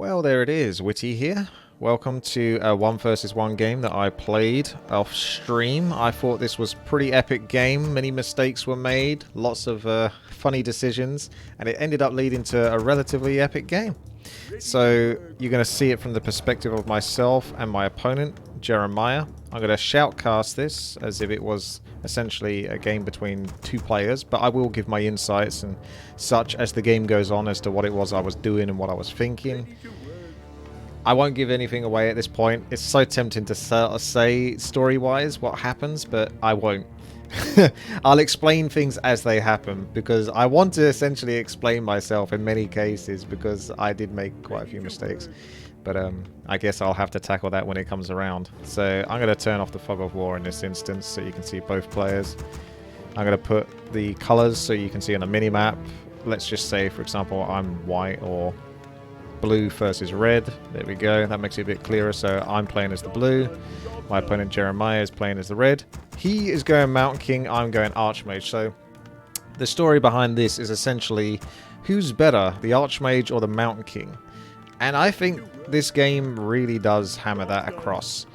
Well, there it is, Witty here. Welcome to a 1 versus 1 game that I played off stream. I thought this was a pretty epic game. Many mistakes were made, lots of funny decisions, and it ended up leading to a relatively epic game. So you're going to see it from the perspective of myself and my opponent, Jeremiah. I'm going to shoutcast this as if it was essentially a game between two players, but I will give my insights and such as the game goes on as to what it was I was doing and what I was thinking. I won't give anything away at this point. It's so tempting to say story-wise what happens, but I won't. I'll explain things as they happen because I want to essentially explain myself in many cases because I did make quite a few mistakes. But I guess I'll have to tackle that when it comes around. So I'm going to turn off the fog of war in this instance so you can see both players. I'm going to put the colors so you can see on a mini-map. Let's just say, for example, I'm white or blue versus red. There we go. That makes it a bit clearer. So I'm playing as the blue. My opponent Jeremiah is playing as the red. He is going Mountain King. I'm going Archmage. So the story behind this is essentially who's better, the Archmage or the Mountain King? And I think this game really does hammer that across.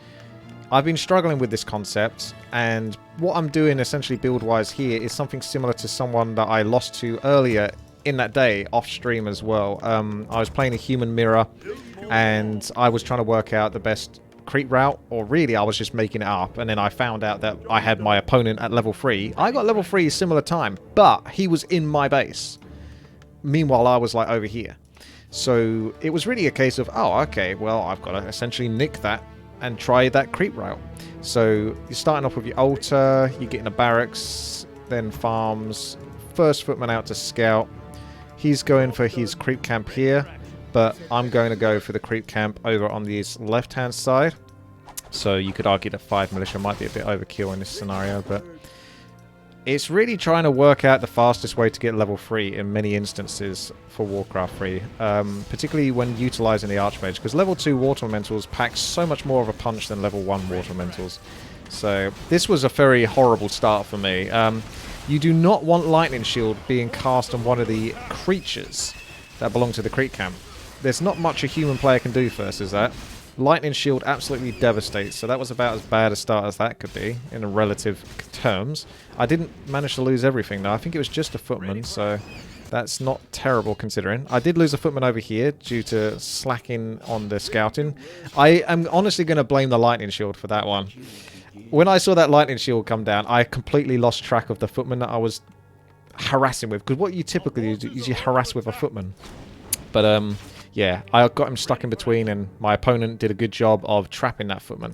I've been struggling with this concept, and what I'm doing essentially build-wise here is something similar to someone that I lost to earlier in that day, off stream as well. I was playing a human mirror, and I was trying to work out the best creep route, or really I was just making it up, and then I found out that I had my opponent at level 3. I got level 3 similar time, but he was in my base. Meanwhile, I was like over here. So it was really a case of, oh, okay, well, I've got to essentially nick that and try that creep route. So you're starting off with your altar, you get in the barracks, then farms, first footman out to scout. He's going for his creep camp here, but I'm going to go for the creep camp over on this left-hand side. So you could argue that 5 militia might be a bit overkill in this scenario, but it's really trying to work out the fastest way to get level 3 in many instances for Warcraft 3, particularly when utilising the Archmage, because level 2 Water Elementals pack so much more of a punch than level 1 Water Elementals. So this was a very horrible start for me. You do not want Lightning Shield being cast on one of the creatures that belong to the creep camp. There's not much a human player can do versus that. Lightning Shield absolutely devastates, so that was about as bad a start as that could be in relative terms. I didn't manage to lose everything though. I think it was just a footman, so that's not terrible considering. I did lose a footman over here due to slacking on the scouting. I am honestly going to blame the Lightning Shield for that one. When I saw that Lightning Shield come down, I completely lost track of the footman that I was harassing with, because what you typically do is you harass with a footman. But yeah, I got him stuck in between, and my opponent did a good job of trapping that footman.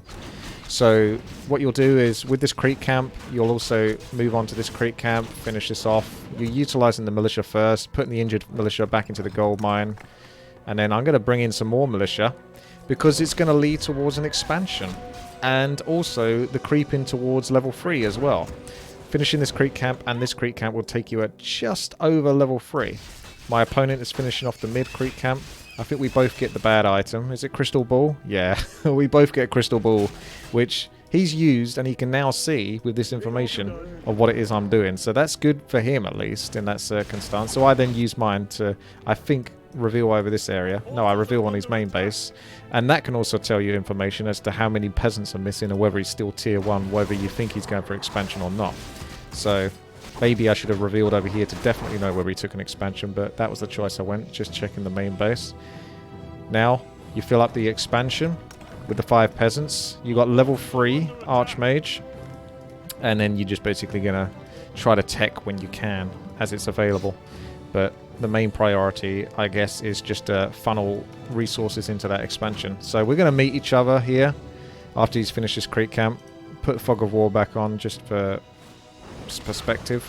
So what you'll do is, with this creep camp, you'll also move on to this creep camp, finish this off. You're utilising the militia first, putting the injured militia back into the gold mine, and then I'm going to bring in some more militia, because it's going to lead towards an expansion, and also the creeping towards level 3 as well. Finishing this creep camp and this creep camp will take you at just over level 3. My opponent is finishing off the mid creep camp. I think we both get the bad item. Is it Crystal Ball? Yeah, we both get Crystal Ball, which he's used, and he can now see with this information of what it is I'm doing. So that's good for him, at least, in that circumstance. So I then use mine to, I think, reveal over this area. No, I reveal on his main base. And that can also tell you information as to how many peasants are missing, or whether he's still tier 1, whether you think he's going for expansion or not. So maybe I should have revealed over here to definitely know whether he took an expansion, but that was the choice I went, just checking the main base. Now, you fill up the expansion with the 5 peasants. You got level 3 Archmage, and then you're just basically going to try to tech when you can, as it's available. But the main priority, I guess, is just to funnel resources into that expansion. So we're going to meet each other here after he's finished his creep camp. Put Fog of War back on just for perspective.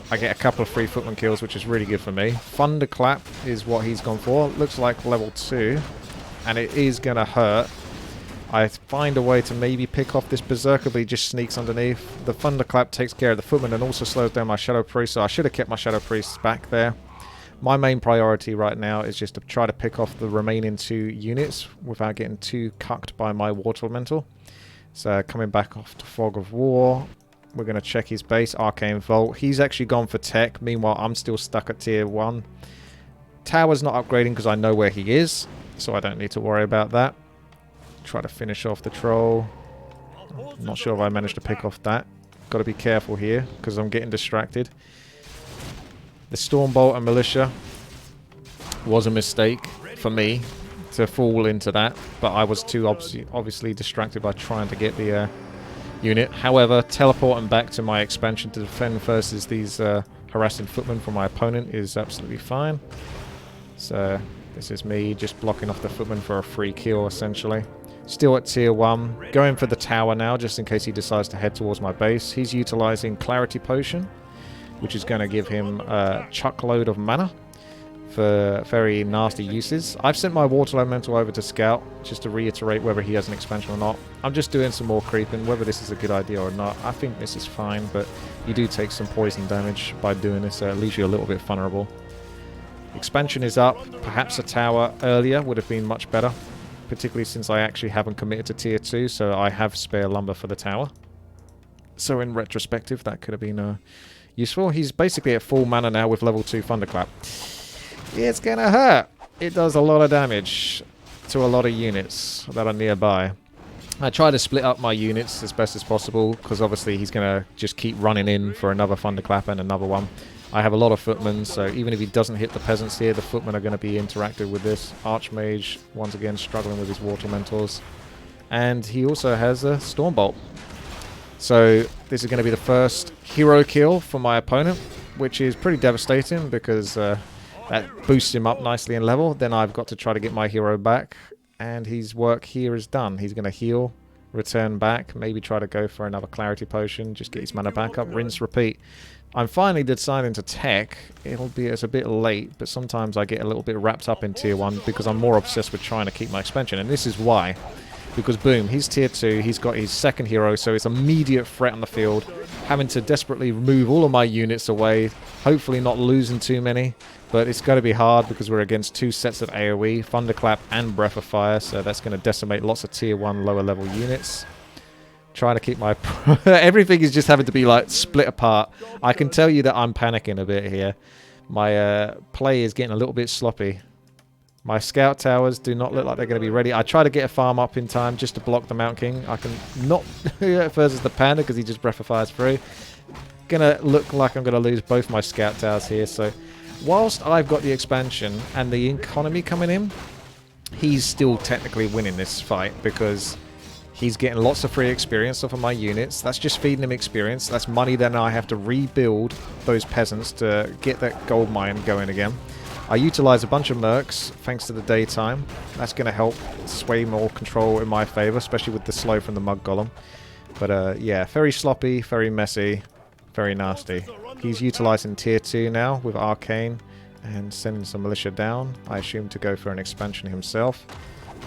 I get a couple of free footman kills, which is really good for me. Thunderclap is what he's gone for. Looks like level 2, and it is going to hurt. I find a way to maybe pick off this Berserker, but he just sneaks underneath. The Thunderclap takes care of the footman and also slows down my Shadow Priest, so I should have kept my Shadow Priests back there. My main priority right now is just to try to pick off the remaining 2 units without getting too cucked by my Water Elemental. So coming back off to Fog of War. We're going to check his base, Arcane Vault. He's actually gone for tech. Meanwhile, I'm still stuck at tier 1. Tower's not upgrading because I know where he is, so I don't need to worry about that. Try to finish off the troll. Not sure if I managed to pick off that. Got to be careful here because I'm getting distracted. The Stormbolt and Militia was a mistake for me to fall into that, but I was too obviously distracted by trying to get the unit. However, teleporting back to my expansion to defend versus these harassing footmen from my opponent is absolutely fine. So this is me just blocking off the footman for a free kill essentially. Still at tier 1, going for the tower now just in case he decides to head towards my base. He's utilizing Clarity Potion, which is going to give him a chuckload of mana for very nasty uses. I've sent my Water Elemental over to scout just to reiterate whether he has an expansion or not. I'm just doing some more creeping, whether this is a good idea or not. I think this is fine, but you do take some poison damage by doing this, so it leaves you a little bit vulnerable. Expansion is up. Perhaps a tower earlier would have been much better, particularly since I actually haven't committed to tier 2, so I have spare lumber for the tower. So in retrospective, that could have been useful. He's basically at full mana now with level 2 Thunderclap. It's gonna hurt. It does a lot of damage to a lot of units that are nearby. I try to split up my units as best as possible because obviously he's gonna just keep running in for another Thunderclap and another one. I have a lot of footmen, so even if he doesn't hit the peasants here, the footmen are going to be interactive with this. Archmage, once again, struggling with his Water Elementals. And he also has a Stormbolt. So this is going to be the first hero kill for my opponent, which is pretty devastating because that boosts him up nicely in level. Then I've got to try to get my hero back, and his work here is done. He's going to heal, return back, maybe try to go for another Clarity Potion, just get his mana back up, rinse, repeat. I'm finally deciding to tech. It's a bit late, but sometimes I get a little bit wrapped up in tier 1 because I'm more obsessed with trying to keep my expansion, and this is why. Because boom, he's tier 2, he's got his second hero, so it's immediate threat on the field. Having to desperately move all of my units away, hopefully not losing too many, but it's going to be hard because we're against 2 sets of AoE, Thunderclap and Breath of Fire, so that's going to decimate lots of tier 1 lower level units. Trying to keep my... everything is just having to be like split apart. I can tell you that I'm panicking a bit here. My play is getting a little bit sloppy. My scout towers do not look like they're going to be ready. I try to get a farm up in time just to block the Mount King. I can not versus the Panda because he just Breath of Fires through. Gonna look like I'm going to lose both my scout towers here. So whilst I've got the expansion and the economy coming in, he's still technically winning this fight because... he's getting lots of free experience off of my units. That's just feeding him experience. That's money then I have to rebuild those peasants to get that gold mine going again. I utilize a bunch of mercs thanks to the daytime. That's going to help sway more control in my favor, especially with the slow from the Mug Golem. But yeah, very sloppy, very messy, very nasty. He's utilizing tier 2 now with Arcane and sending some militia down. I assume to go for an expansion himself.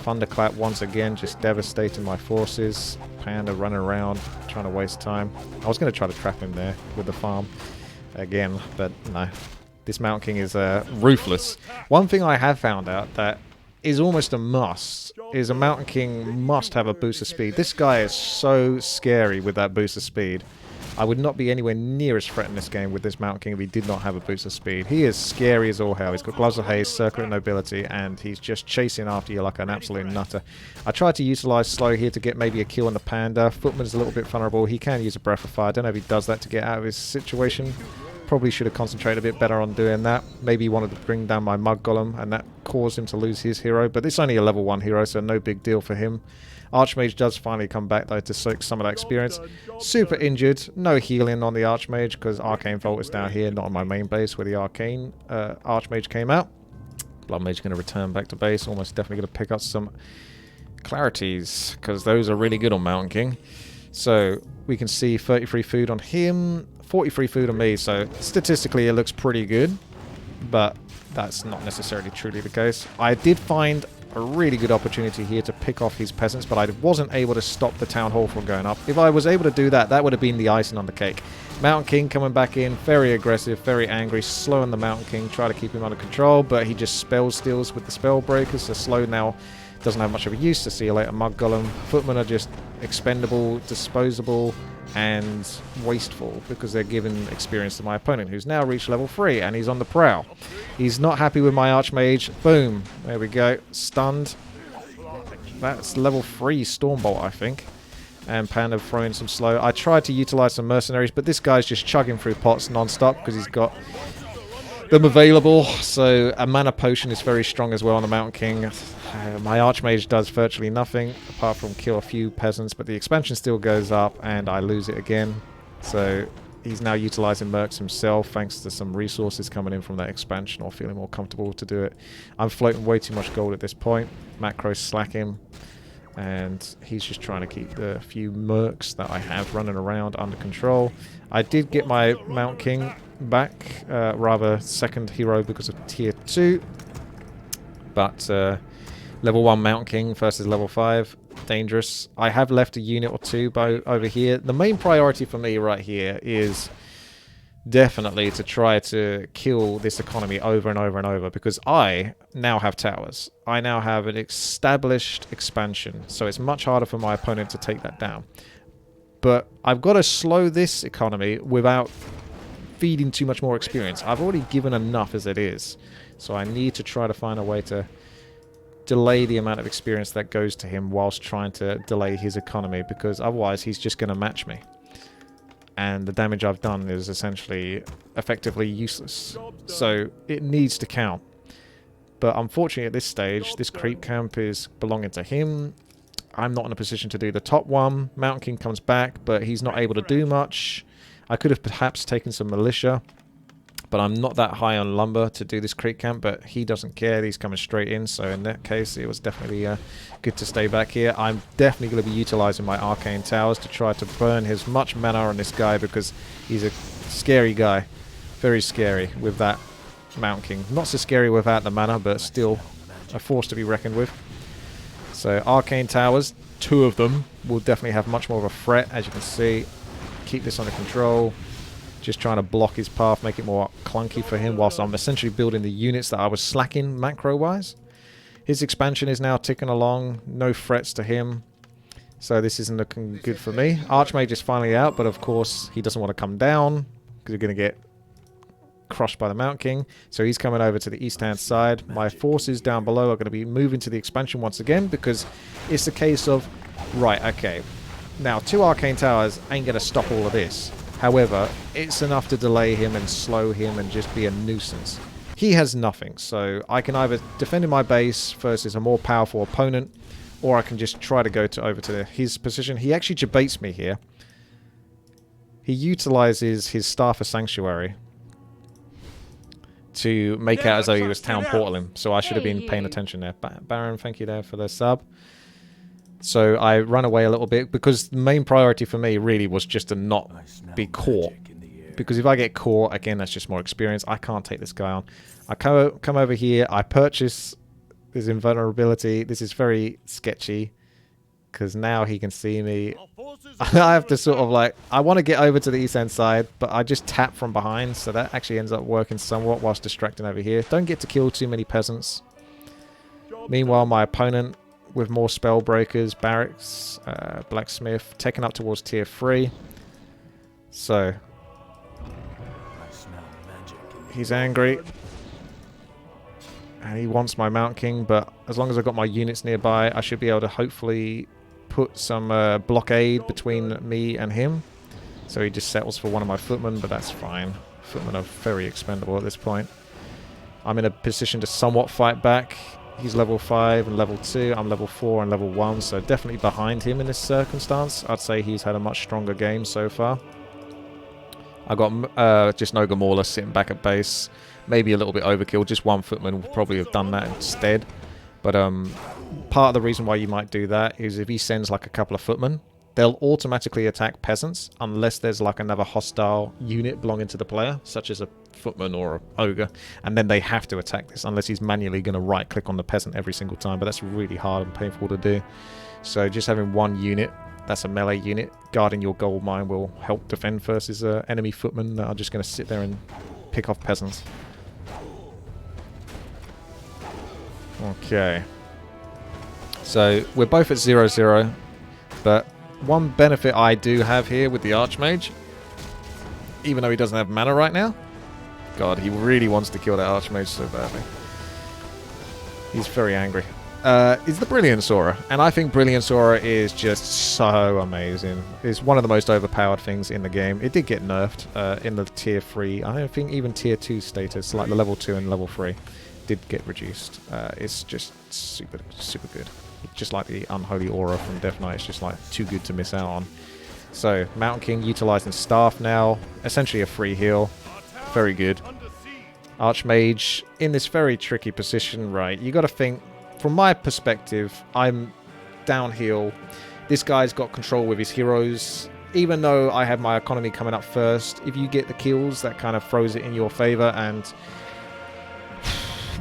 Thunderclap once again, just devastating my forces. Panda running around, trying to waste time. I was going to try to trap him there with the farm again, but no. This Mount King is ruthless. One thing I have found out that is almost a must is a Mountain King must have a boost of speed. This guy is so scary with that boost of speed. I would not be anywhere near as threatened this game with this Mountain King if he did not have a boost of speed. He is scary as all hell. He's got Gloves of Haste, Circlet Nobility, and he's just chasing after you like an absolute nutter. I tried to utilize slow here to get maybe a kill on the Panda. Footman's a little bit vulnerable. He can use a Breath of Fire. I don't know if he does that to get out of his situation. Probably should have concentrated a bit better on doing that. Maybe he wanted to bring down my Mug Golem, and that caused him to lose his hero. But it's only a level 1 hero, so no big deal for him. Archmage does finally come back though to soak some of that experience. Super injured, no healing on the Archmage because Arcane Vault is down here, not on my main base where the Arcane Archmage came out. Bloodmage going to return back to base, almost definitely going to pick up some Clarities because those are really good on Mountain King. So we can see 33 food on him, 43 food on me, so statistically it looks pretty good, but that's not necessarily truly the case. I did find a really good opportunity here to pick off his peasants, but I wasn't able to stop the town hall from going up. If I was able to do that, that would have been the icing on the cake. Mountain King coming back in, very aggressive, very angry, slowing the Mountain King, try to keep him under control, but he just spell steals with the spell breakers, so slow now doesn't have much of a use. To see you later, Mug Golem. Footmen are just expendable, disposable, and wasteful because they're giving experience to my opponent, who's now reached level 3 and he's on the prowl. He's not happy with my Archmage. Boom. There we go. Stunned. That's level 3 Stormbolt, I think. And Panda throwing some slow. I tried to utilize some mercenaries, but this guy's just chugging through pots non-stop because he's got them available. So a mana potion is very strong as well on the Mountain King. My Archmage does virtually nothing apart from kill a few peasants, but the expansion still goes up and I lose it again. So he's now utilizing mercs himself thanks to some resources coming in from that expansion, or feeling more comfortable to do it. I'm floating way too much gold at this point. Macro's slacking. And he's just trying to keep the few mercs that I have running around under control. I did get my Mount King back, rather second hero because of tier 2. But level 1 Mount King versus level 5, dangerous. I have left a unit or two over here. The main priority for me right here is definitely to try to kill this economy over and over and over, because I now have towers. I now have an established expansion, so it's much harder for my opponent to take that down. But I've got to slow this economy without feeding too much more experience. I've already given enough as it is, so I need to try to find a way to delay the amount of experience that goes to him whilst trying to delay his economy, because otherwise he's just going to match me. And the damage I've done is essentially effectively useless. So it needs to count. But unfortunately at this stage, this creep camp is belonging to him. I'm not in a position to do the top one. Mountain King comes back, but he's not able to do much. I could have perhaps taken some militia, but I'm not that high on lumber to do this creep camp, but he doesn't care. He's coming straight in, so in that case it was definitely good to stay back here. I'm definitely going to be utilizing my arcane towers to try to burn as much mana on this guy, because he's a scary guy. Very scary with that Mountain King. Not so scary without the mana, but still a force to be reckoned with. So arcane towers, 2 of them, will definitely have much more of a threat, as you can see. Keep this under control. Just trying to block his path, make it more clunky for him, whilst I'm essentially building the units that I was slacking macro-wise. His expansion is now ticking along. No threats to him. So this isn't looking good for me. Archmage is finally out, but of course he doesn't want to come down, because you're going to get crushed by the Mount King. So he's coming over to the east-hand side. My forces down below are going to be moving to the expansion once again, because it's a case of, right, okay, now 2 arcane towers ain't going to stop all of this. However, it's enough to delay him and slow him and just be a nuisance. He has nothing, so I can either defend in my base versus a more powerful opponent, or I can just try to go over to his position. He actually debates me here. He utilizes his Staff of Sanctuary to make out as though he was town portaling, so I should have been paying attention there. Baron, thank you there for the sub. So I run away a little bit, because the main priority for me really was just to not be caught. Because if I get caught, again, that's just more experience. I can't take this guy on. I come over here, I purchase his invulnerability. This is very sketchy, because now he can see me. I have to sort of like, I want to get over to the east end side, but I just tap from behind, so that actually ends up working somewhat whilst distracting over here. Don't get to kill too many peasants. Meanwhile, my opponent, with more spell breakers, barracks, blacksmith, taken up towards tier 3. So he's angry and he wants my Mount King, but as long as I've got my units nearby, I should be able to hopefully put some blockade between me and him. So he just settles for one of my footmen, but that's fine. Footmen are very expendable at this point. I'm in a position to somewhat fight back. He's level 5 and level 2. I'm level 4 and level 1, so definitely behind him in this circumstance. I'd say he's had a much stronger game so far. I got just Noga Mauler sitting back at base. Maybe a little bit overkill. Just one footman would probably have done that instead. But part of the reason why you might do that is if he sends like a couple of footmen, they'll automatically attack peasants unless there's like another hostile unit belonging to the player, such as a footman or an ogre, and then they have to attack this unless he's manually going to right click on the peasant every single time, but that's really hard and painful to do. So just having one unit, that's a melee unit, guarding your gold mine will help defend versus enemy footmen that are just going to sit there and pick off peasants. Okay, so we're both at 0-0, but One benefit I do have here with the Archmage, even though he doesn't have mana right now. God, he really wants to kill that Archmage so badly. He's very angry. Is the Brilliance Aura. And I think Brilliance Aura is just so amazing. It's one of the most overpowered things in the game. It did get nerfed in the tier 3. I don't think even tier 2 status, like the level 2 and level 3, did get reduced. It's just super, super good. Just like the Unholy Aura from Death Knight. It's just like too good to miss out on. So, Mountain King utilizing Staff now. Essentially a free heal. Very good. Archmage in this very tricky position, right? You got to think, from my perspective, I'm downhill. This guy's got control with his heroes. Even though I have my economy coming up first, if you get the kills, that kind of throws it in your favor, and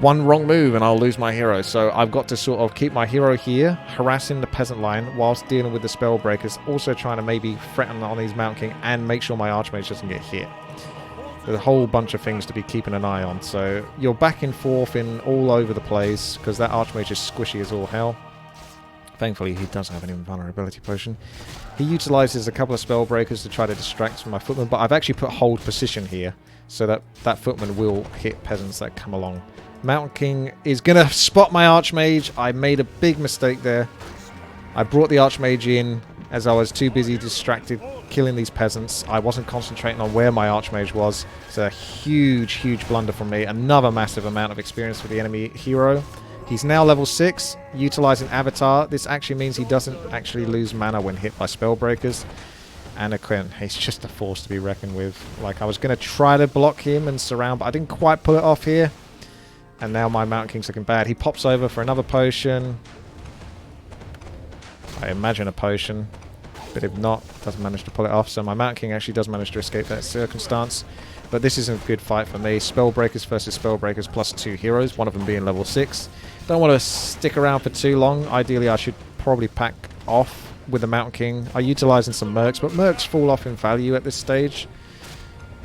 one wrong move and I'll lose my hero. So I've got to sort of keep my hero here, harassing the peasant line whilst dealing with the spellbreakers, also trying to maybe threaten on his Mountain King and make sure my Archmage doesn't get hit. There's a whole bunch of things to be keeping an eye on. So you're back and forth in all over the place because that Archmage is squishy as all hell. Thankfully, he does have an invulnerability potion. He utilizes a couple of spellbreakers to try to distract from my footman, but I've actually put hold position here so that that footman will hit peasants that come along. Mountain King is going to spot my Archmage. I made a big mistake there. I brought the Archmage in as I was too busy distracted killing these peasants. I wasn't concentrating on where my Archmage was. It's a huge, huge blunder from me. Another massive amount of experience for the enemy hero. He's now level 6, utilizing Avatar. This actually means he doesn't actually lose mana when hit by spellbreakers. And again, he's just a force to be reckoned with. Like, I was going to try to block him and surround, but I didn't quite pull it off here. And now my Mountain King's looking bad. He pops over for another potion. I imagine a potion. But if not, doesn't manage to pull it off. So my Mountain King actually does manage to escape that circumstance. But this isn't a good fight for me. Spellbreakers versus Spellbreakers plus 2 heroes, one of them being level 6. Don't want to stick around for too long. Ideally, I should probably pack off with the Mountain King. I'm utilizing some Mercs, but Mercs fall off in value at this stage.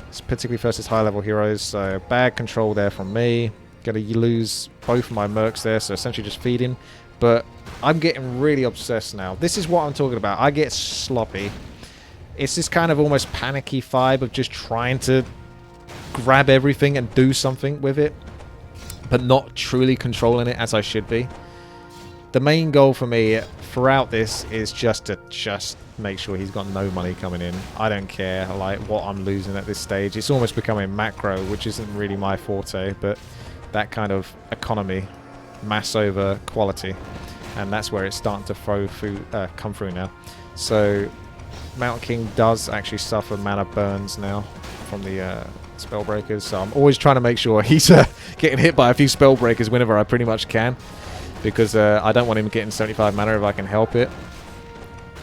It's particularly versus high-level heroes, so bad control there from me. Gonna lose both of my Mercs there, so essentially just feeding. But I'm getting really obsessed now. This is what I'm talking about. I get sloppy. It's this kind of almost panicky vibe of just trying to grab everything and do something with it, but not truly controlling it as I should be. The main goal for me throughout this is just to make sure he's got no money coming in. I don't care like what I'm losing at this stage. It's almost becoming macro, which isn't really my forte, but that kind of economy, mass over quality, and that's where it's starting to come through now. So Mountain King does actually suffer mana burns now from the spellbreakers, so I'm always trying to make sure he's getting hit by a few spellbreakers whenever I pretty much can, because I don't want him getting 75 mana if I can help it.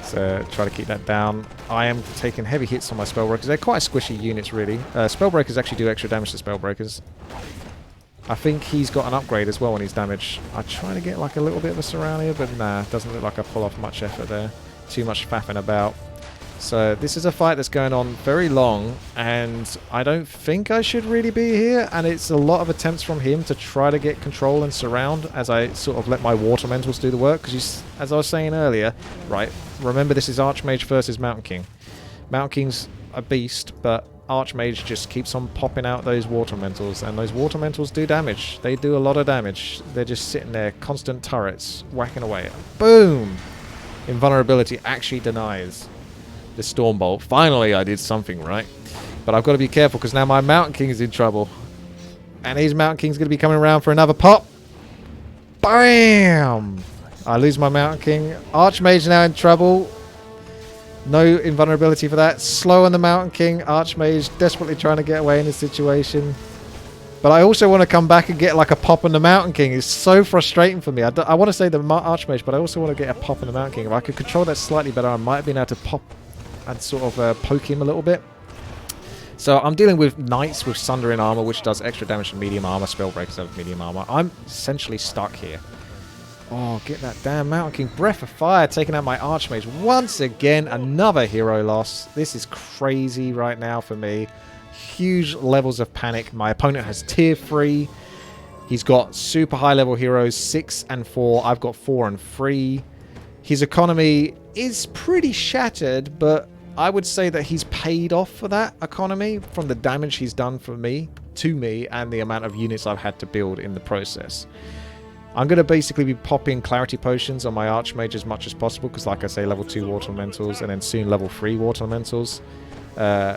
So try to keep that down. I am taking heavy hits on my spellbreakers. They're quite squishy units, really. Spellbreakers actually do extra damage to spellbreakers. I think he's got an upgrade as well when he's damaged. I try to get like a little bit of a surround here, but nah, doesn't look like I pull off much effort there. Too much faffing about. So this is a fight that's going on very long, and I don't think I should really be here, and it's a lot of attempts from him to try to get control and surround as I sort of let my water mentals do the work, because as I was saying earlier, right, remember this is Archmage versus Mountain King. Mountain King's a beast, but Archmage just keeps on popping out those water mentals, and those water mentals do damage. They do a lot of damage. They're just sitting there, constant turrets, whacking away. Boom! Invulnerability actually denies the Stormbolt. Finally, I did something right. But I've got to be careful, because now my Mountain King is in trouble. And his Mountain King's going to be coming around for another pop. Bam! I lose my Mountain King. Archmage now in trouble. No invulnerability for that. Slow on the Mountain King. Archmage desperately trying to get away in this situation. But I also want to come back and get like a pop on the Mountain King. It's so frustrating for me. I want to say the Archmage, but I also want to get a pop on the Mountain King. If I could control that slightly better, I might have been able to pop and sort of poke him a little bit. So I'm dealing with Knights with Sundering Armor, which does extra damage to medium armor. Spellbreakers have medium armor. I'm essentially stuck here. Oh, get that damn Mountain King. Breath of Fire taking out my Archmage. Once again, another hero loss. This is crazy right now for me. Huge levels of panic. My opponent has tier 3. He's got super high level heroes 6 and 4. I've got 4 and 3. His economy is pretty shattered, but I would say that he's paid off for that economy from the damage he's done for me, to me, and the amount of units I've had to build in the process. I'm going to basically be popping clarity potions on my Archmage as much as possible, because like I say, level 2 water elementals and then soon level 3 water elementals.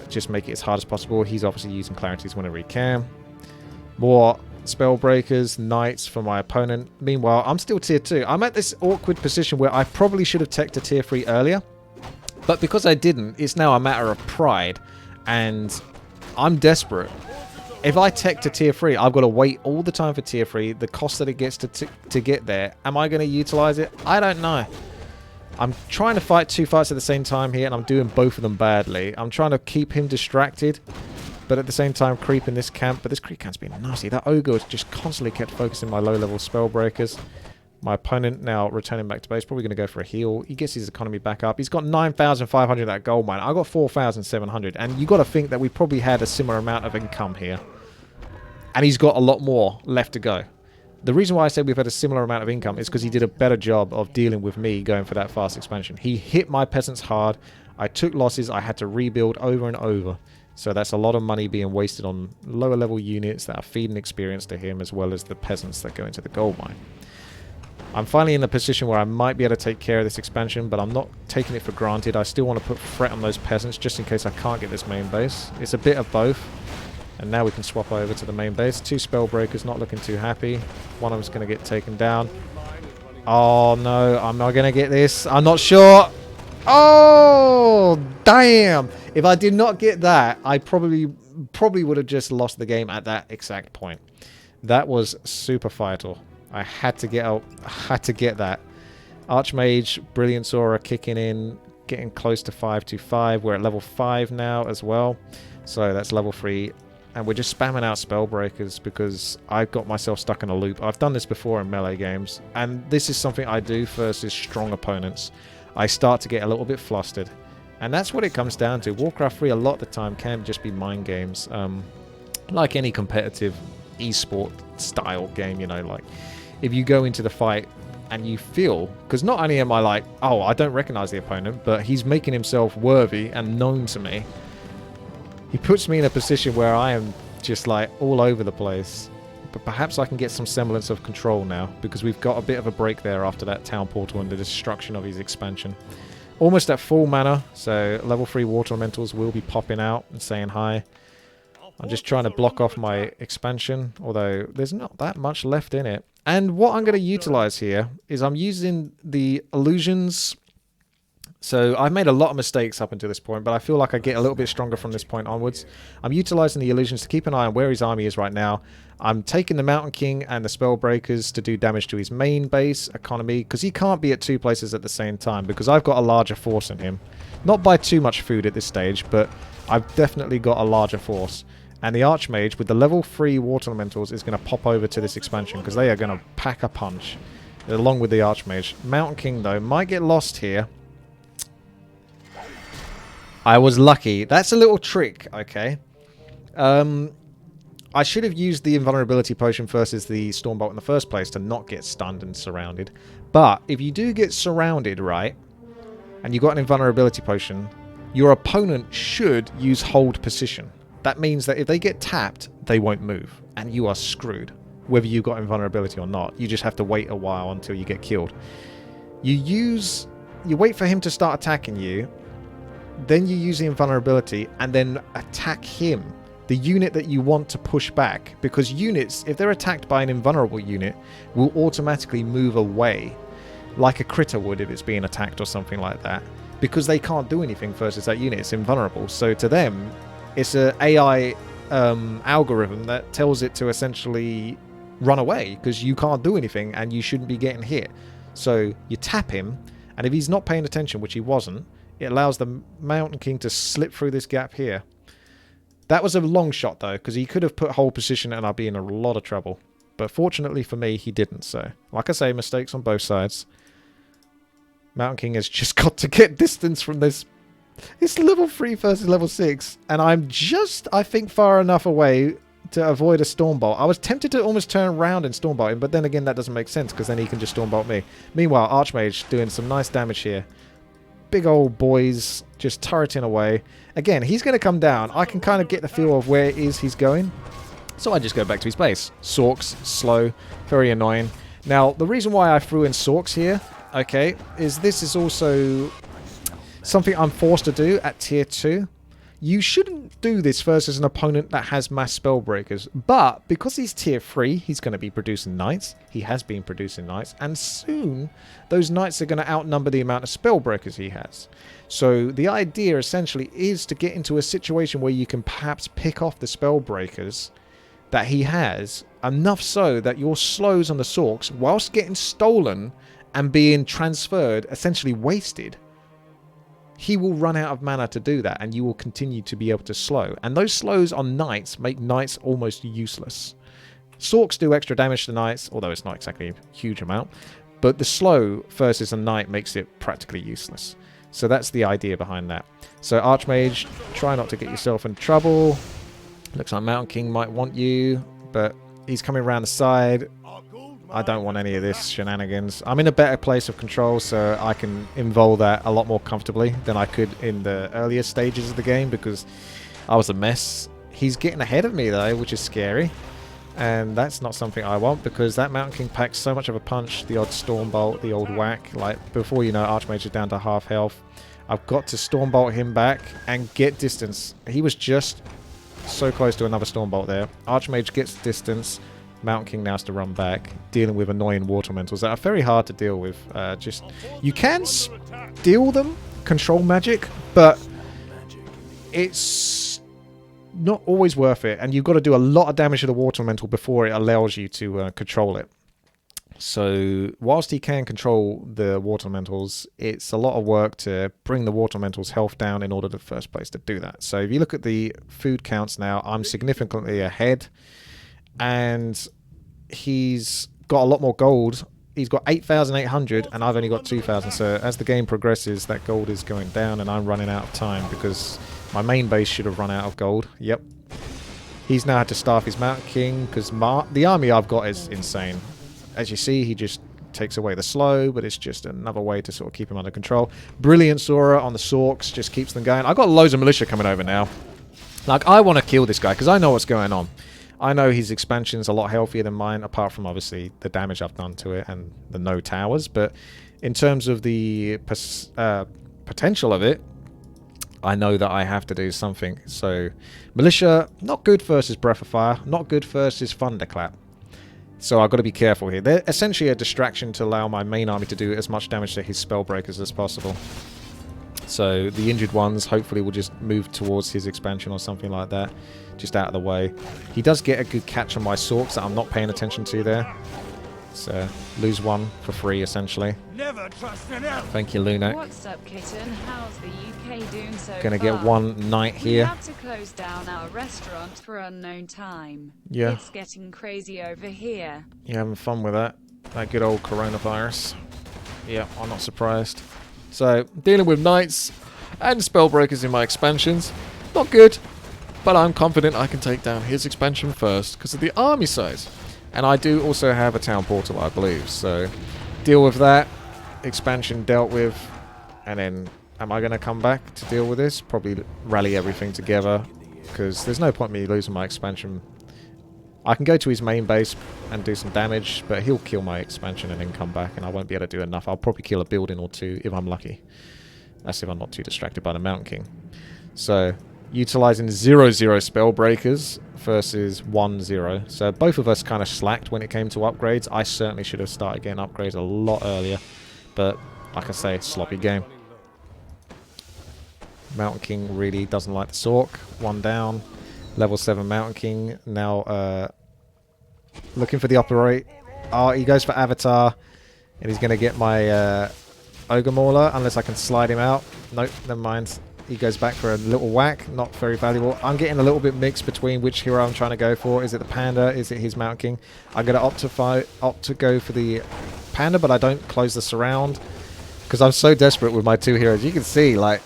Just make it as hard as possible. He's obviously using clarities whenever he can. More spell breakers, knights for my opponent. Meanwhile, I'm still tier 2. I'm at this awkward position where I probably should have teched to tier 3 earlier. But because I didn't, it's now a matter of pride. And I'm desperate. If I tech to tier 3, I've got to wait all the time for tier 3. The cost that it gets to get there. Am I going to utilize it? I don't know. I'm trying to fight 2 fights at the same time here, and I'm doing both of them badly. I'm trying to keep him distracted, but at the same time creeping this camp. But this creep camp's been nasty. That ogre has just constantly kept focusing my low-level spell breakers. My opponent now returning back to base. Probably going to go for a heal. He gets his economy back up. He's got 9,500 at gold mine. I got 4,700. And you got to think that we probably had a similar amount of income here. And he's got a lot more left to go. The reason why I said we've had a similar amount of income is because he did a better job of dealing with me going for that fast expansion. He hit my peasants hard. I took losses. I had to rebuild over and over. So that's a lot of money being wasted on lower level units that are feeding experience to him, as well as the peasants that go into the gold mine. I'm finally in the position where I might be able to take care of this expansion, but I'm not taking it for granted. I still want to put threat on those peasants just in case I can't get this main base. It's a bit of both. And now we can swap over to the main base. 2 spell breakers, not looking too happy. One of them's going to get taken down. Oh no, I'm not going to get this. I'm not sure. Oh, damn. If I did not get that, I probably would have just lost the game at that exact point. That was super vital. I had to get out. I had to get that. Archmage, Brilliance Aura kicking in, getting close to 525. We're at level 5 now as well. So that's level 3. And we're just spamming out spell breakers because I've got myself stuck in a loop. I've done this before in melee games. And this is something I do versus strong opponents. I start to get a little bit flustered. And that's what it comes down to. Warcraft 3 a lot of the time can just be mind games. Like any competitive esport style game, you know, like if you go into the fight and you feel, because not only am I like, oh, I don't recognize the opponent, but he's making himself worthy and known to me. He puts me in a position where I am just like all over the place. But perhaps I can get some semblance of control now, because we've got a bit of a break there after that town portal and the destruction of his expansion. Almost at full mana, so level 3 water elementals will be popping out and saying hi. I'm just trying to block off my expansion, although there's not that much left in it. And what I'm going to utilize here is I'm using the illusions. So I've made a lot of mistakes up until this point, but I feel like I get a little bit stronger from this point onwards. I'm utilizing the illusions to keep an eye on where his army is right now. I'm taking the Mountain King and the Spellbreakers to do damage to his main base economy, because he can't be at 2 places at the same time, because I've got a larger force in him. Not by too much food at this stage, but I've definitely got a larger force. And the Archmage with the level 3 water elementals is going to pop over to this expansion, because they are going to pack a punch along with the Archmage. Mountain King though might get lost here. I was lucky. That's a little trick, okay. I should have used the invulnerability potion versus the Stormbolt in the first place to not get stunned and surrounded. But if you do get surrounded, right, and you got an invulnerability potion, your opponent should use hold position. That means that if they get tapped, they won't move, and you are screwed, whether you got invulnerability or not. You just have to wait a while until you get killed. You wait for him to start attacking you, then you use the invulnerability, and then attack him, the unit that you want to push back, because units, if they're attacked by an invulnerable unit, will automatically move away, like a critter would if it's being attacked or something like that, because they can't do anything versus that unit. It's invulnerable. So to them, it's an AI algorithm that tells it to essentially run away, because you can't do anything and you shouldn't be getting hit. So you tap him, and if he's not paying attention, which he wasn't, it allows the Mountain King to slip through this gap here. That was a long shot though, because he could have put hold position and I'd be in a lot of trouble. But fortunately for me, he didn't. So, like I say, mistakes on both sides. Mountain King has just got to get distance from this. It's level 3 versus level 6. And I'm just, I think, far enough away to avoid a Stormbolt. I was tempted to almost turn around and Stormbolt him, but then again, that doesn't make sense, because then he can just Stormbolt me. Meanwhile, Archmage doing some nice damage here. big old boys just turreting away. Again, he's going to come down. I can kind of get the feel of where it is he's going. So I just go back to his base. Sorks, slow, very annoying. Now, the reason why I threw in Sorks here, okay, is this is also something I'm forced to do at tier 2. You shouldn't do this versus an opponent that has mass spellbreakers, but because he's tier 3, he's going to be producing knights. He has been producing knights, and soon those knights are going to outnumber the amount of spellbreakers he has. So the idea essentially is to get into a situation where you can perhaps pick off the spellbreakers that he has, enough so that your slows on the Sorks, whilst getting stolen and being transferred, essentially wasted. He will run out of mana to do that, and you will continue to be able to slow. And those slows on knights make knights almost useless. Sorks do extra damage to knights, although it's not exactly a huge amount. But the slow versus a knight makes it practically useless. So that's the idea behind that. So Archmage, try not to get yourself in trouble. Looks like Mountain King might want you, but he's coming around the side. I don't want any of this shenanigans. I'm in a better place of control, so I can involve that a lot more comfortably than I could in the earlier stages of the game, because I was a mess. He's getting ahead of me though, which is scary. And that's not something I want, because that Mountain King packs so much of a punch. The odd Stormbolt, the old whack. Like, before you know, Archmage is down to half health. I've got to Stormbolt him back and get distance. He was just so close to another Stormbolt there. Archmage gets distance. Mountain King now has to run back, dealing with annoying water elementals that are very hard to deal with. You can steal them, control magic, but it's not always worth it, and you've got to do a lot of damage to the water elemental before it allows you to control it. So whilst he can control the water elementals, it's a lot of work to bring the water elementals' health down in order to first place to do that. So if you look at the food counts now, I'm significantly ahead. And he's got a lot more gold. He's got 8,800 and I've only got 2,000. So as the game progresses, that gold is going down and I'm running out of time because my main base should have run out of gold. Yep. He's now had to staff his Mountain King because the army I've got is insane. As you see, he just takes away the slow, but it's just another way to sort of keep him under control. Brilliant Sora on the Sorks just keeps them going. I've got loads of militia coming over now. Like, I want to kill this guy because I know what's going on. I know his expansion's a lot healthier than mine, apart from obviously the damage I've done to it and the no towers. But in terms of the potential of it, I know that I have to do something. So militia, not good versus Breath of Fire, not good versus Thunderclap. So I've got to be careful here. They're essentially a distraction to allow my main army to do as much damage to his spellbreakers as possible. So the injured ones hopefully will just move towards his expansion or something like that. Just out of the way. He does get a good catch on my Sorks that I'm not paying attention to there. So lose one for free essentially. Never trust an elf. Thank you, Lunac. What's up, kitten? How's the UK doing so Gonna far? get one knight We here. had to close down our restaurant for unknown time. Yeah. It's getting crazy over here. You having fun with that? That good old coronavirus. Yeah, I'm not surprised. So, dealing with knights and spellbreakers in my expansions. Not good, but I'm confident I can take down his expansion first because of the army size. And I do also have a town portal, I believe. So, deal with that. Expansion dealt with. And then, am I going to come back to deal with this? Probably rally everything together because there's no point me losing my expansion. I can go to his main base and do some damage, but he'll kill my expansion and then come back, and I won't be able to do enough. I'll probably kill a building or two if I'm lucky. That's if I'm not too distracted by the Mountain King. So, utilizing 0-0 spellbreakers versus 1-0. So, both of us kind of slacked when it came to upgrades. I certainly should have started getting upgrades a lot earlier, but like I say, sloppy game. Mountain King really doesn't like the Sork. One down. Level 7 Mountain King now looking for the operate. Oh, he goes for Avatar, and he's going to get my Ogre Mauler unless I can slide him out. Nope, never mind. He goes back for a little whack. Not very valuable. I'm getting a little bit mixed between which hero I'm trying to go for. Is it the Panda? Is it his Mountain King? I'm going to opt to go for the Panda, but I don't close the surround because I'm so desperate with my two heroes. You can see, like,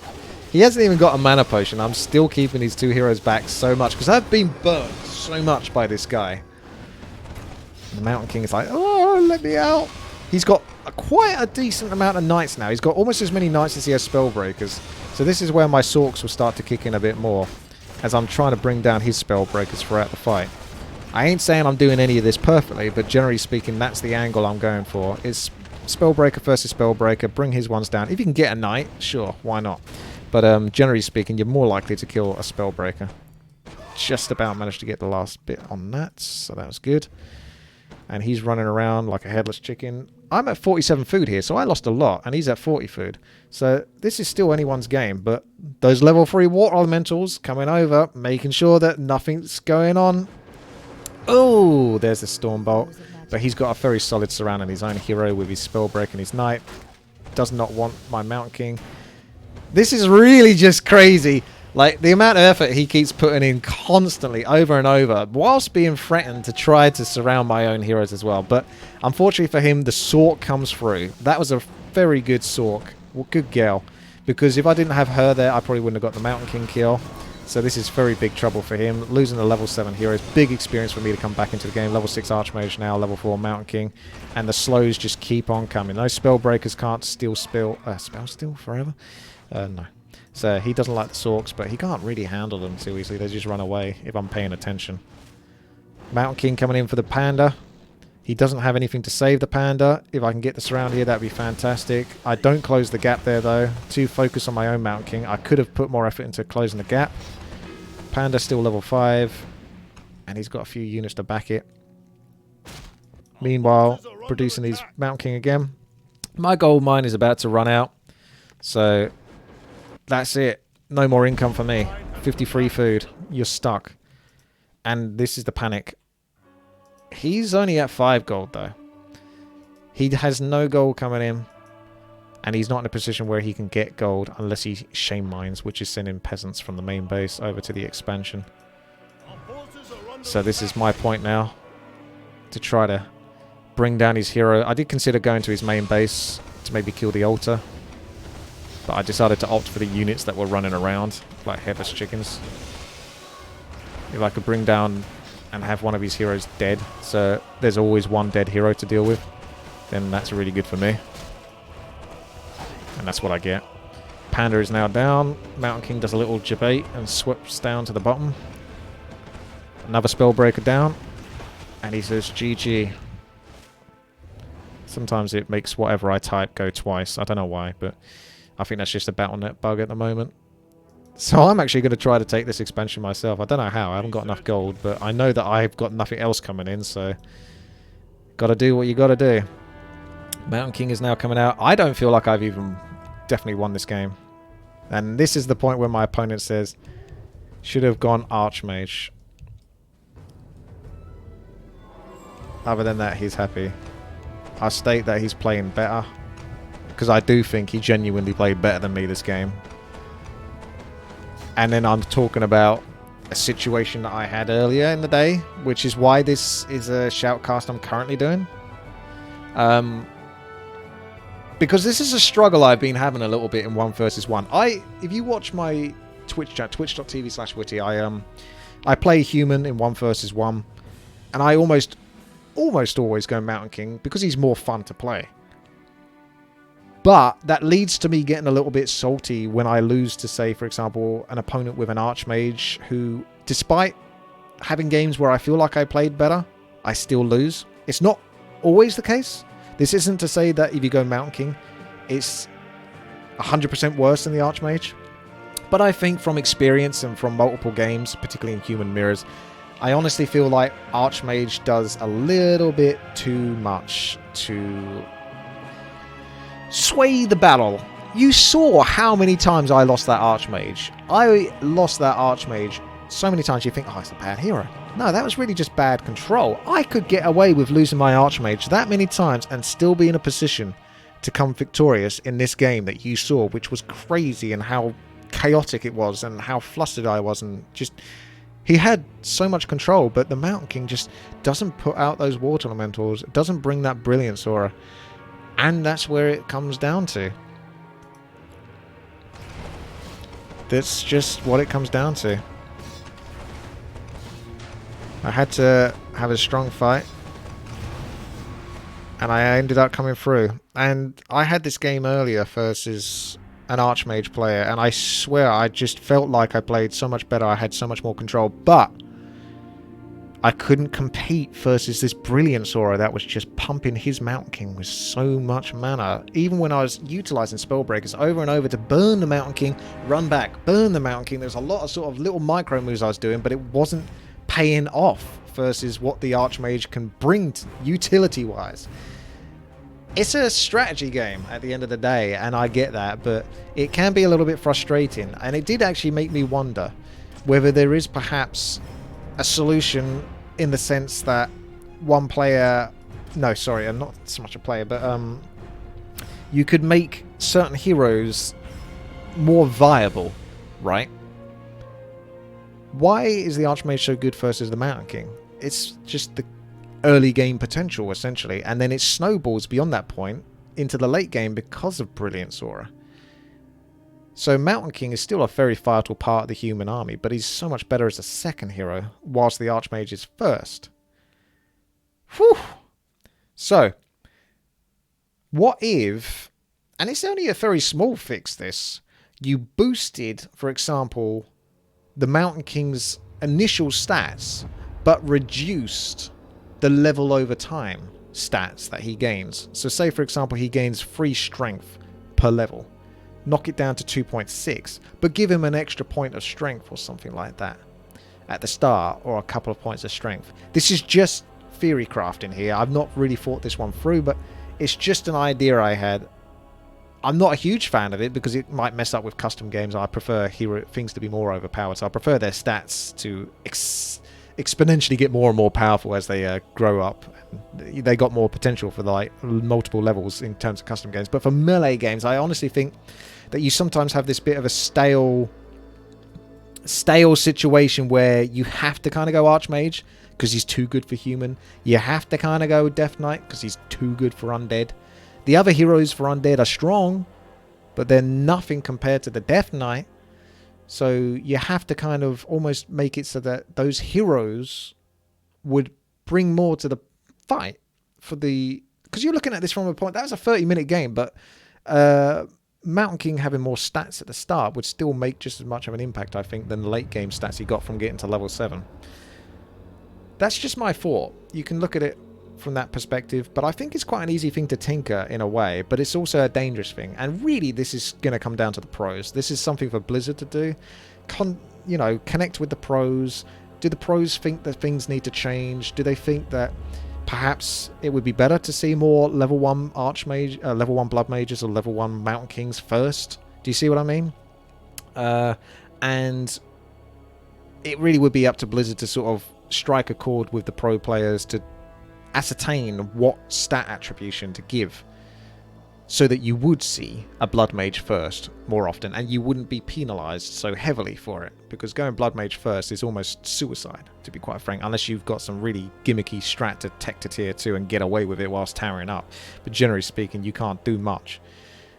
he hasn't even got a mana potion. I'm still keeping these two heroes back so much because I've been burnt so much by this guy. The Mountain King is like, oh, let me out. He's got quite a decent amount of knights now. He's got almost as many knights as he has spellbreakers. So this is where my Sorks will start to kick in a bit more, as I'm trying to bring down his spellbreakers throughout the fight. I ain't saying I'm doing any of this perfectly, but generally speaking, that's the angle I'm going for. It's spellbreaker versus spellbreaker, bring his ones down. If you can get a knight, sure, why not? But generally speaking, you're more likely to kill a spellbreaker. Just about managed to get the last bit on that, so that was good. And he's running around like a headless chicken. I'm at 47 food here, so I lost a lot, and he's at 40 food. So this is still anyone's game, but those level 3 water elementals coming over, making sure that nothing's going on. Oh, there's the Stormbolt. But he's got a very solid surround on his own hero with his Spellbreak and his Knight. Does not want my Mountain King. This is really just crazy. Like, the amount of effort he keeps putting in constantly, over and over, whilst being threatened to try to surround my own heroes as well. But unfortunately for him, the Sork comes through. That was a very good Sork. Well, good girl. Because if I didn't have her there, I probably wouldn't have got the Mountain King kill. So this is very big trouble for him. Losing the level 7 heroes, big experience for me to come back into the game. Level 6 Archmage now, level 4 Mountain King. And the slows just keep on coming. Those Spellbreakers can't steal spell steal forever? No. So he doesn't like the Sorks, but he can't really handle them too easily. They just run away if I'm paying attention. Mountain King coming in for the Panda. He doesn't have anything to save the Panda. If I can get this around here, that'd be fantastic. I don't close the gap there, though. To focus on my own Mountain King. I could have put more effort into closing the gap. Panda still level 5. And he's got a few units to back it. Meanwhile, producing these Mountain King again. My gold mine is about to run out. So that's it. No more income for me. 53 food. You're stuck. And this is the panic. He's only at 5 gold, though. He has no gold coming in. And he's not in a position where he can get gold unless he shame mines, which is sending peasants from the main base over to the expansion. So this is my point now. To try to bring down his hero. I did consider going to his main base to maybe kill the altar. But I decided to opt for the units that were running around, like headless chickens. If I could bring down and have one of his heroes dead, so there's always one dead hero to deal with, then that's really good for me. And that's what I get. Panda is now down. Mountain King does a little debate and sweeps down to the bottom. Another Spellbreaker down. And he says, GG. Sometimes it makes whatever I type go twice. I don't know why, but I think that's just a Battle.net bug at the moment. So I'm actually going to try to take this expansion myself. I don't know how. I haven't got enough gold, but I know that I've got nothing else coming in, so got to do what you got to do. Mountain King is now coming out. I don't feel like I've even definitely won this game. And this is the point where my opponent says, should have gone Archmage. Other than that, he's happy. I state that he's playing better, because I do think he genuinely played better than me this game. And then I'm talking about a situation that I had earlier in the day, which is why this is a shoutcast I'm currently doing. Because this is a struggle I've been having a little bit in 1 versus 1. If you watch my Twitch chat, twitch.tv/Witty, I play human in 1 versus 1, and I almost always go Mountain King because he's more fun to play. But that leads to me getting a little bit salty when I lose to, say, for example, an opponent with an Archmage who, despite having games where I feel like I played better, I still lose. It's not always the case. This isn't to say that if you go Mountain King, it's 100% worse than the Archmage. But I think from experience and from multiple games, particularly in Human Mirrors, I honestly feel like Archmage does a little bit too much to sway the battle. You saw how many times I lost that Archmage. I lost that Archmage so many times you think, oh, it's a bad hero. No, that was really just bad control. I could get away with losing my Archmage that many times and still be in a position to come victorious in this game that you saw, which was crazy, and how chaotic it was and how flustered I was, and just he had so much control, but the Mountain King just doesn't put out those water elementals, doesn't bring that brilliance aura. And that's where it comes down to. That's just what it comes down to. I had to have a strong fight. And I ended up coming through. And I had this game earlier versus an Archmage player, and I swear I just felt like I played so much better. I had so much more control, but I couldn't compete versus this Brilliance Aura that was just pumping his Mountain King with so much mana. Even when I was utilising Spellbreakers over and over to burn the Mountain King, run back, burn the Mountain King. There's a lot of sort of little micro moves I was doing, but it wasn't paying off versus what the Archmage can bring utility-wise. It's a strategy game at the end of the day, and I get that, but it can be a little bit frustrating. And it did actually make me wonder whether there is perhaps a solution in the sense that one player... No, sorry, I'm not so much a player, but you could make certain heroes more viable, right? Why is the Archmage so good versus the Mountain King? It's just the early game potential, essentially, and then it snowballs beyond that point into the late game because of Brilliance Aura. So Mountain King is still a very vital part of the human army, but he's so much better as a second hero, whilst the Archmage is first. Whew! So, what if, and it's only a very small fix this, you boosted, for example, the Mountain King's initial stats, but reduced the level over time stats that he gains. So say, for example, he gains 3 strength per level. Knock it down to 2.6, but give him an extra point of strength or something like that at the start, or a couple of points of strength. This is just theory crafting here. I've not really thought this one through, but it's just an idea I had. I'm not a huge fan of it because it might mess up with custom games. I prefer things to be more overpowered, so I prefer their stats to exponentially get more and more powerful as they grow up. They got more potential for multiple levels in terms of custom games. But for melee games, I honestly think that you sometimes have this bit of a stale situation where you have to kind of go Archmage because he's too good for human. You have to kind of go Death Knight because he's too good for undead. The other heroes for undead are strong, but they're nothing compared to the Death Knight. So you have to kind of almost make it so that those heroes would bring more to the fight for the... Because you're looking at this from a point... That was a 30-minute game, but Mountain King having more stats at the start would still make just as much of an impact, I think, than the late game stats he got from getting to level 7. That's just my thought. You can look at it from that perspective, but I think it's quite an easy thing to tinker in a way, but it's also a dangerous thing. And really, this is going to come down to the pros. This is something for Blizzard to do. Connect with the pros. Do the pros think that things need to change? Do they think that perhaps it would be better to see more level 1 Archmage, level 1 Blood Mages or level 1 Mountain Kings first? Do you see what I mean? And it really would be up to Blizzard to sort of strike a chord with the pro players to ascertain what stat attribution to give so that you would see a Blood Mage first more often and you wouldn't be penalised so heavily for it, because going Blood Mage first is almost suicide, to be quite frank, unless you've got some really gimmicky strat to tech to tier 2 and get away with it whilst towering up. But generally speaking, you can't do much.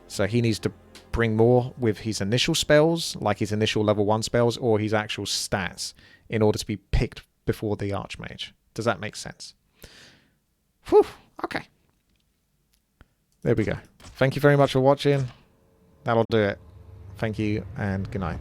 So he needs to bring more with his initial spells, like his initial level 1 spells, or his actual stats, in order to be picked before the Archmage. Does that make sense? Whew, okay. There we go. Thank you very much for watching. That'll do it. Thank you and good night.